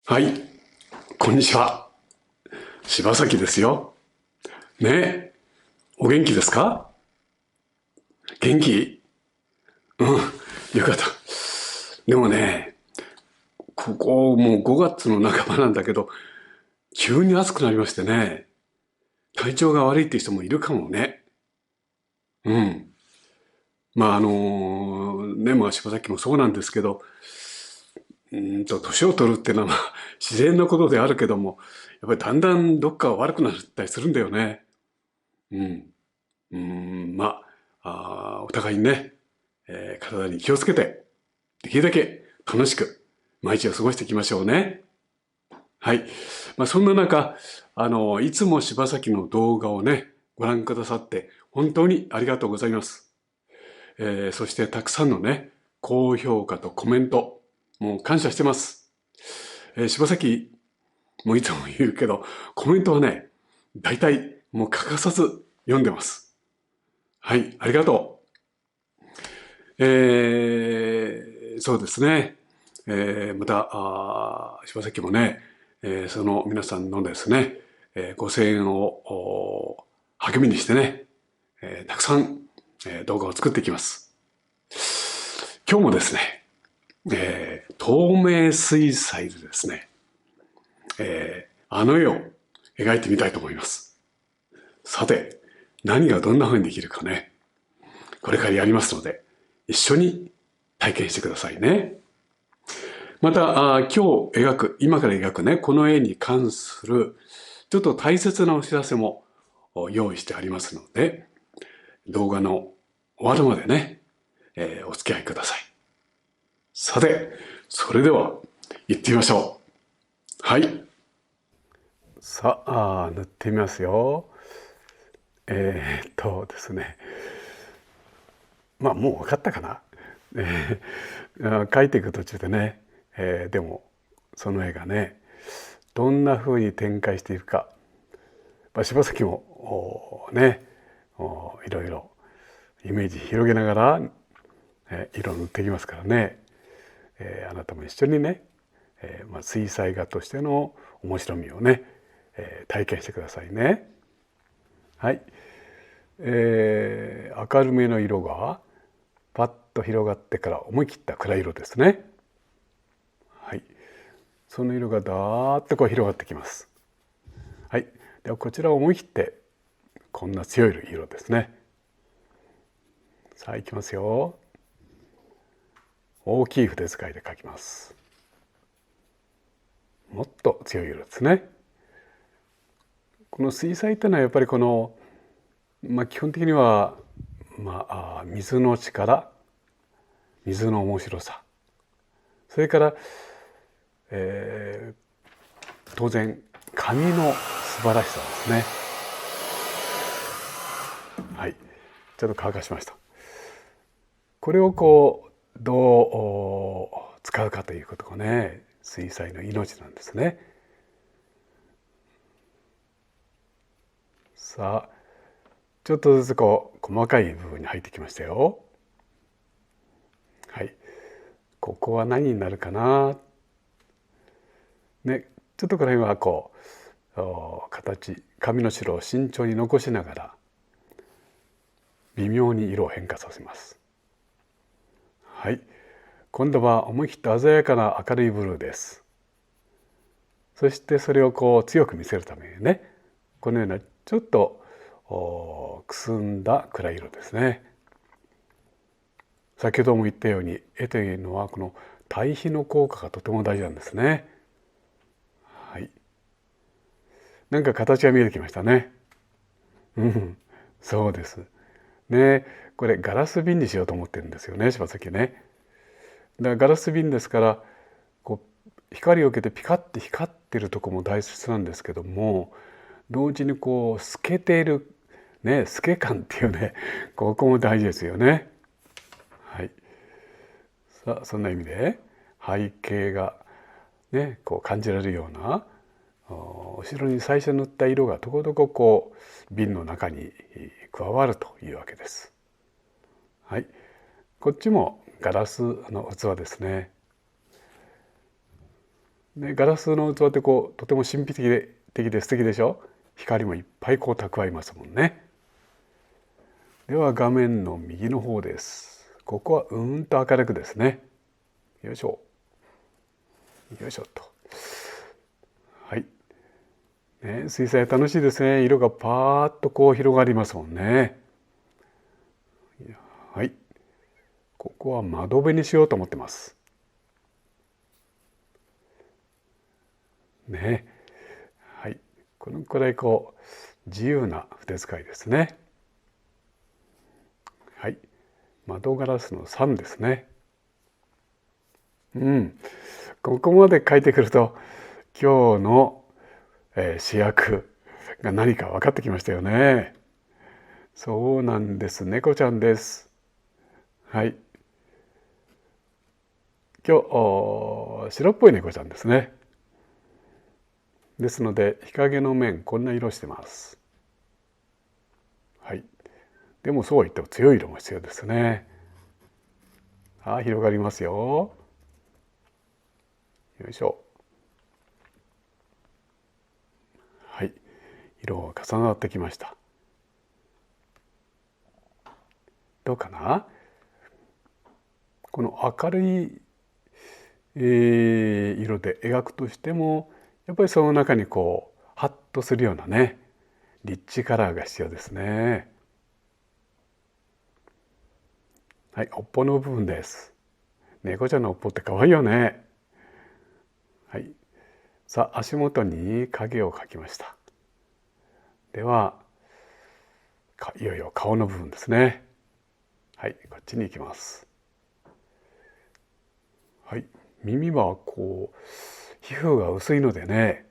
はい、こんにちは。柴崎ですよ。ねえ、お元気ですか？元気？うん、よかった。でもね、ここもう5月の半ばなんだけど、急に暑くなりましてね、体調が悪いって人もいるかもね。うん。まあ柴崎もそうなんですけど、年を取るっていうのはまあ自然のことであるけども、やっぱりだんだんどっか悪くなったりするんだよね。うん。お互いにね、体に気をつけて、できるだけ楽しく毎日を過ごしていきましょうね。はい。そんな中、いつも柴崎の動画をね、ご覧くださって本当にありがとうございます。そしてたくさんのね、高評価とコメント、もう感謝してます。柴崎、もういつも言うけど、コメントはね、大体もう欠かさず読んでます。はい、ありがとう。そうですね。また、柴崎もね、その皆さんのですね、ご声援を励みにしてね、たくさん、動画を作っていきます。今日もですね、透明水彩でですね、あの絵を描いてみたいと思います。さて、何がどんな風にできるかね、これからやりますので、一緒に体験してくださいね。また、今から描くね、この絵に関する、ちょっと大切なお知らせも用意してありますので、動画の終わるまでね、お付き合いください。さて、それでは、行ってみましょう。はい。さあ、塗ってみますよ。ですね。もう分かったかな。描いていく途中でね、でもその絵がねどんな風に展開していくか、柴崎もねいろいろイメージ広げながら、色を塗っていきますからね、あなたも一緒にね、水彩画としての面白みをね、体験してくださいね。はい、明るめの色がパッと広がってから思い切った暗い色ですね。はい、その色がダーッとこう広がってきます。はい、ではこちらを思い切ってこんな強い色ですね。さあいきますよ。大きい筆使いで描きます。もっと強い色ですね。この水彩というのはやっぱりこの、基本的には、水の力、水の面白さ、それから、当然紙の素晴らしさですね。はい、ちょっと乾かしました。これをこうどう使うかということがね、水彩の命なんですね。さあ、ちょっとずつこう細かい部分に入ってきましたよ。はい、ここは何になるかな。ね、ちょっとこの辺はこう形、紙の白を慎重に残しながら微妙に色を変化させます。はい、今度は思い切って鮮やかな明るいブルーです。そしてそれをこう強く見せるためにね、このようなちょっとくすんだ暗い色ですね。先ほども言ったように、絵というのはこの対比の効果がとても大事なんですね。はい、なんか形が見えてきましたね。そうですね。これガラス瓶にしようと思ってるんですよね、柴崎ね。だからガラス瓶ですから、こう光を受けてピカッて光ってるとこも大切なんですけども、同時にこう透けているね、透け感っていうね、ここも大事ですよね。はい、さあそんな意味で背景がねこう感じられるような、後ろに最初塗った色がとこどここう瓶の中に加わるというわけです。はい、こっちもガラスの器ですね。ね、ガラスの器ってとても神秘的で素敵でしょ。光もいっぱい蓄えますもんね。では画面の右の方です。ここはと明るくですね。よいしょ。よいしょと。はい。ね、水彩楽しいですね。色がパーッと広がりますもんね。はい。ここは窓辺にしようと思ってます。ね。はい。このくらい自由な筆使いですね。はい。窓ガラスの3ですね。ここまで書いてくると今日の、主役が何か分かってきましたよね。そうなんです。猫ちゃんです。はい。今日白っぽい猫ちゃんですね。ですので日陰の面こんな色してます。はい。でもそうは言っても強い色も必要ですね。広がりますよ。よいしょ。はい。色が重なってきました。どうかな。この明るい、色で描くとしてもやっぱりその中にハッとするようなねリッチカラーが必要ですね。はい、尾っぽの部分です。猫ちゃんの尾っぽって可愛いよね。はい。さあ足元に影を描きました。ではいよいよ顔の部分ですね。はい、こっちに行きます。はい、耳は皮膚が薄いのでね、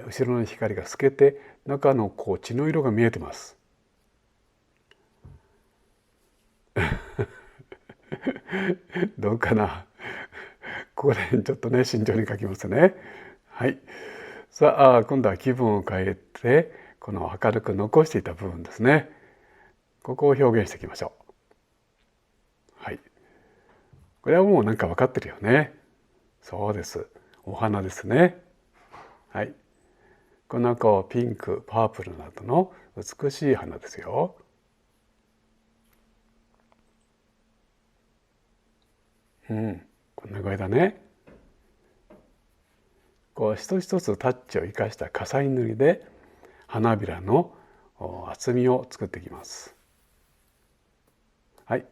後ろの光が透けて中の血の色が見えてます。どうかな。ここら辺ちょっとね慎重に描きますね。はい。さあ今度は気分を変えてこの明るく残していた部分ですね。ここを表現していきましょう。はい。これはもうなんか分かってるよね。そうです。お花ですね。はい。このピンク、パープルなどの美しい花ですよ。こんな具合だね。一つ一つタッチを生かした重ね塗りで花びらの厚みを作っていきます。はい。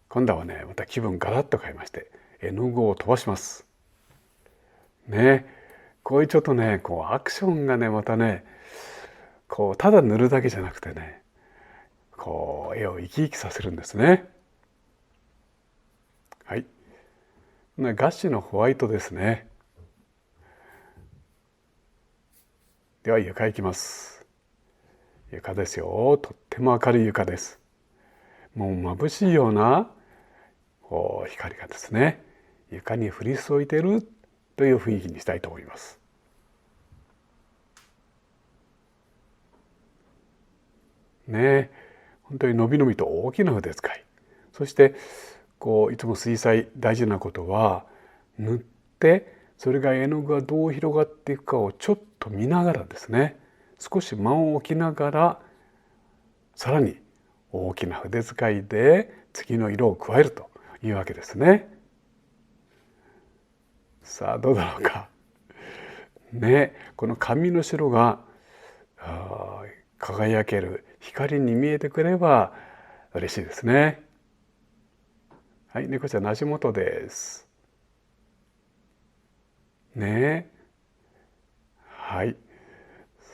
今度はねまた気分ガラッと変えまして絵の具を飛ばします。ね、こういうちょっとねアクションがねまたねただ塗るだけじゃなくてね絵を生き生きさせるんですね。はい。ガッシュのホワイトですね。では床行きます。床ですよ。とっても明るい床です。もう眩しいような光がですね床に降り注いでいるという雰囲気にしたいと思います。ね、本当にのびのびと大きな筆使い。そしていつも水彩大事なことは塗ってそれが絵の具がどう広がっていくかをちょっと見ながらですね少し間を置きながらさらに大きな筆使いで次の色を加えるというわけですね。さあどうだろうか。ね、この紙の白が輝ける光に見えてくれば嬉しいですね。はい、猫ちゃんの足元です。ね、はい。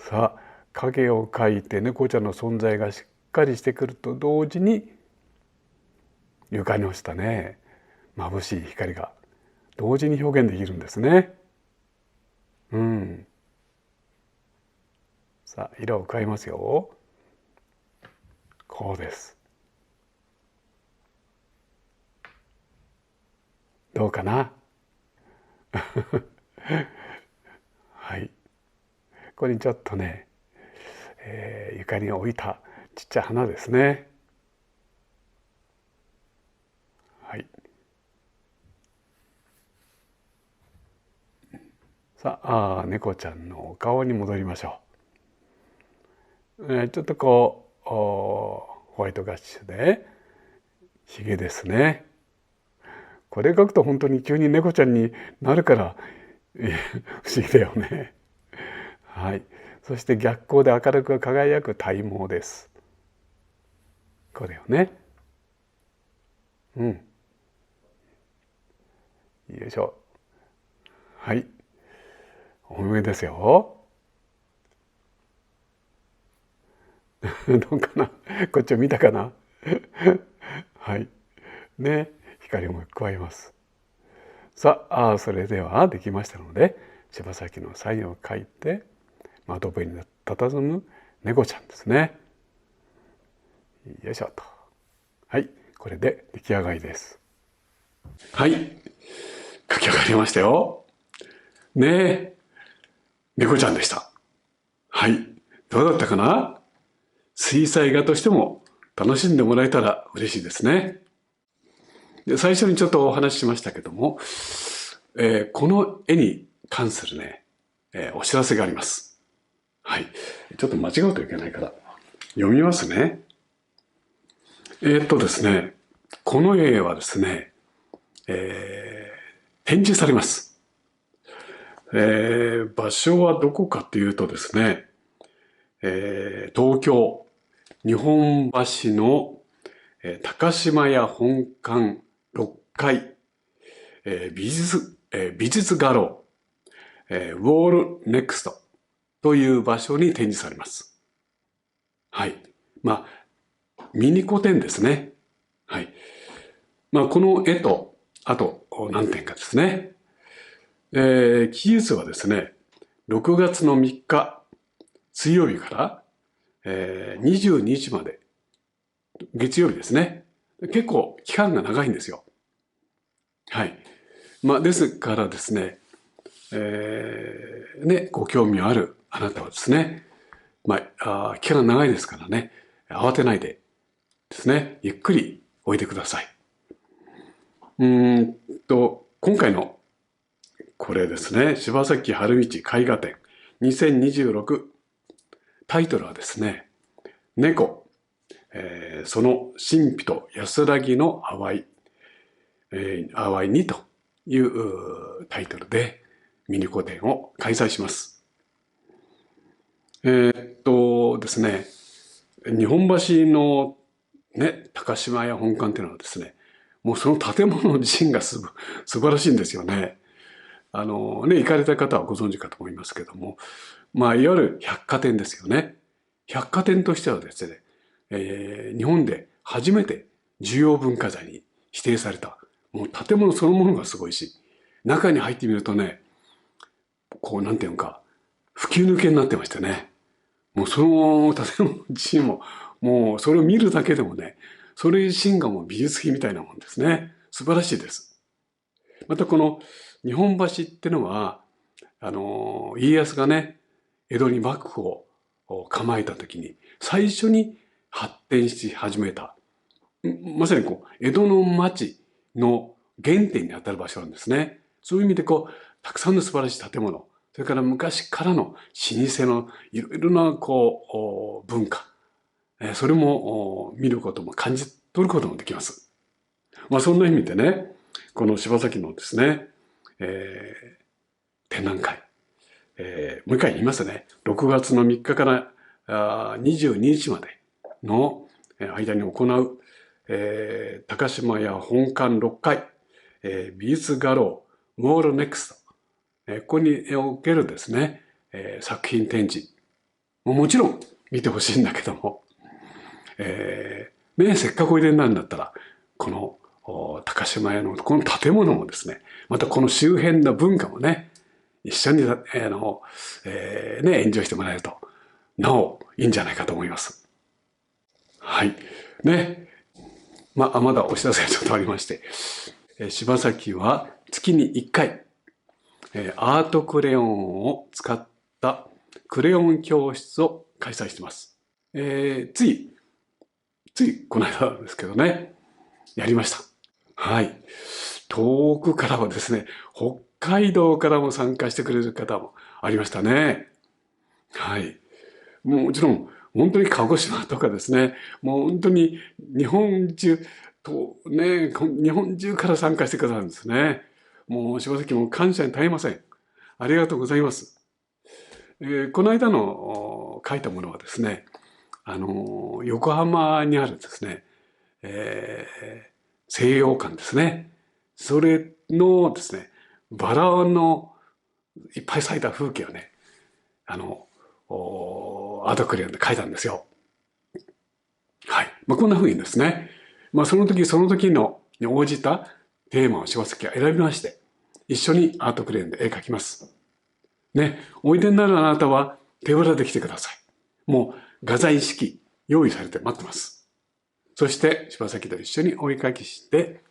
さあ影を描いて猫ちゃんの存在がしっかりしてくると同時に床に落ちたね眩しい光が同時に表現できるんですね。さあ色を変えますよ。こうです。どうかな。はい。ここにちょっとね、床に置いたちっちゃい花ですね。はい。さあ、猫ちゃんのお顔に戻りましょう。ちょっとこうホワイトガッシュでひげですね。これ描くと本当に急に猫ちゃんになるから不思議だよね。はい。そして逆光で明るく輝く体毛です。これをね。うん。よいしょ。はい。お目ですよ。どうかな、こっちを見たかな。はい。ね、光も加えます。さあ、それではできましたので、柴咲のサインを書いて窓辺に佇む猫ちゃんですね。よいしょと。はい、これで出来上がりです。はい、書き上がりましたよ。ねえ、猫ちゃんでした。はい、どうだったかな。水彩画としても楽しんでもらえたら嬉しいですね。で、最初にちょっとお話ししましたけども、この絵に関するね、お知らせがあります。はい。ちょっと間違うといけないから読みますね。ですね、この絵はですね、展示されます。場所はどこかというとですね、東京日本橋の、高島屋本館6階、美術画廊、ウォールネクストという場所に展示されます。はい。まあ、ミニ個展ですね。はい。まあ、この絵と、あと何点かですね。期日はですね、6月の3日水曜日から、22日まで月曜日ですね。結構期間が長いんですよ。はい。まあ、ですからですね、ご興味あるあなたはですね、まあ、期間が長いですからね、慌てないでですね、ゆっくりおいでください。今回のこれですね、柴崎春道絵画展2026、タイトルはですね、猫、その神秘と安らぎの淡い、淡いにというタイトルでミニ個展を開催します。ですね、日本橋のね、高島屋本館っていうのはですね、もうその建物自身が素晴らしいんですよね。行かれた方はご存知かと思いますけども、まあ、いわゆる百貨店ですよね。百貨店としてはですね、日本で初めて重要文化財に指定された、もう建物そのものがすごいし、中に入ってみるとね、こう、なんていうか、吹き抜けになってましてね、もうその建物自身も、もうそれを見るだけでもね、それ自身がもう美術品みたいなもんですね。素晴らしいです。またこの日本橋ってのは、家康がね、江戸に幕府を構えた時に、最初に発展し始めた、まさにこう、江戸の町の原点にあたる場所なんですね。そういう意味でこう、たくさんの素晴らしい建物、それから昔からの老舗のいろいろなこう、文化、それも見ることも感じ取ることもできます。まあそんな意味でね、この柴崎のですね、展覧会、もう一回言いますね。6月の3日から22日までの間に行う、高島屋本館6階、美術画廊ウォールネクスト、ここにおけるですね、作品展示もちろん見てほしいんだけども、せっかくおいでになるんだったら、この高島屋のこの建物もですね、またこの周辺の文化もね、一緒に、エンジョイしてもらえると、なおいいんじゃないかと思います。はい。ね。まだお知らせがちょっとありまして、柴崎は月に1回、アートクレヨンを使ったクレヨン教室を開催しています。ついこの間ですけどね、やりました。はい。遠くからはですね、北海道からも参加してくれる方もありましたね。はい。もちろん、本当に鹿児島とかですね、もう本当に日本中とね、日本中から参加してくださるんですね。もう柴崎も感謝に絶えません。ありがとうございます。この間の書いたものはですね、横浜にあるですね、西洋館ですね。それのですね、バラのいっぱい咲いた風景をね、あの、アートクレヨンで描いたんですよ。はい。こんな風にですね、その時その時のに応じたテーマを柴崎が選びまして、一緒にアートクレヨンで絵描きます。ね、おいでになるあなたは手ぶらで来てください。もう画材式用意されて待ってます。そして柴崎と一緒にお絵描きして、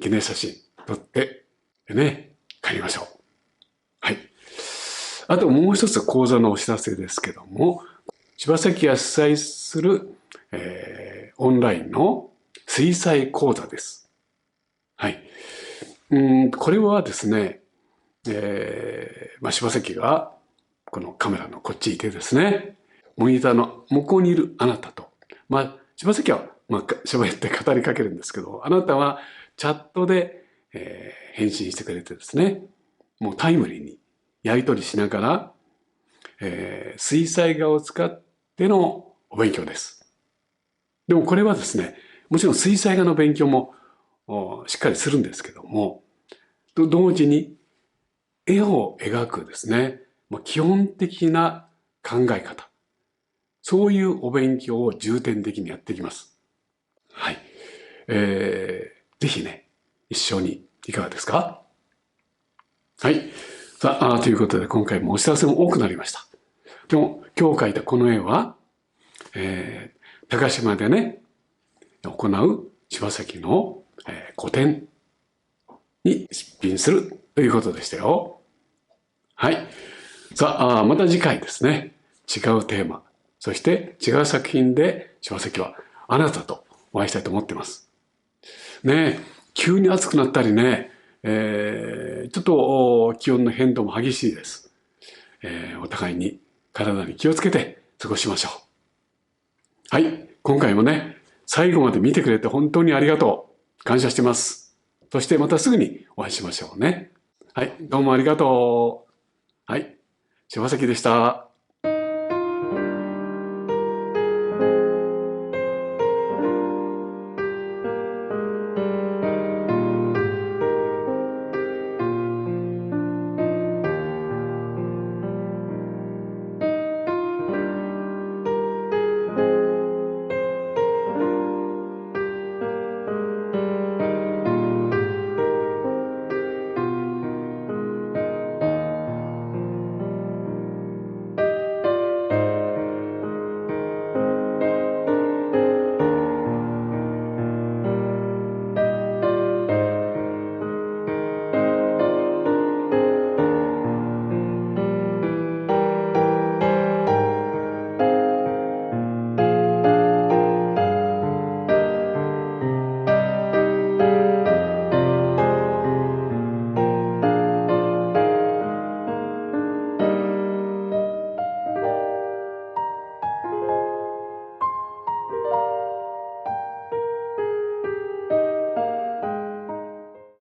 記念写真撮って、ね、帰りましょう。はい。あともう一つ講座のお知らせですけども、柴崎が主催する、オンラインの水彩講座です。はい。これはですね、柴崎がこのカメラのこっちいてですね、モニターの向こうにいるあなたと、柴崎は、喋って語りかけるんですけど、あなたはチャットで、返信してくれてですね、もうタイムリーにやり取りしながら、水彩画を使ってのお勉強です。でもこれはですね、もちろん水彩画の勉強もしっかりするんですけども、と同時に絵を描くですね、基本的な考え方、そういうお勉強を重点的にやっていきます。はい。ぜひね、一緒にいかがですか？はい。さあ、ということで今回もお知らせも多くなりました。でも今日描いたこの絵は、高島でね、行う柴崎の、個展に出品するということでしたよ。はい。さあ、また次回ですね、違うテーマ、そして違う作品で柴崎はあなたとお会いしたいと思っています。ねえ、急に暑くなったりね、ちょっと気温の変動も激しいです。お互いに体に気をつけて過ごしましょう。はい。今回もね、最後まで見てくれて本当にありがとう。感謝してます。そしてまたすぐにお会いしましょうね。はい。どうもありがとう。はい。柴崎でした。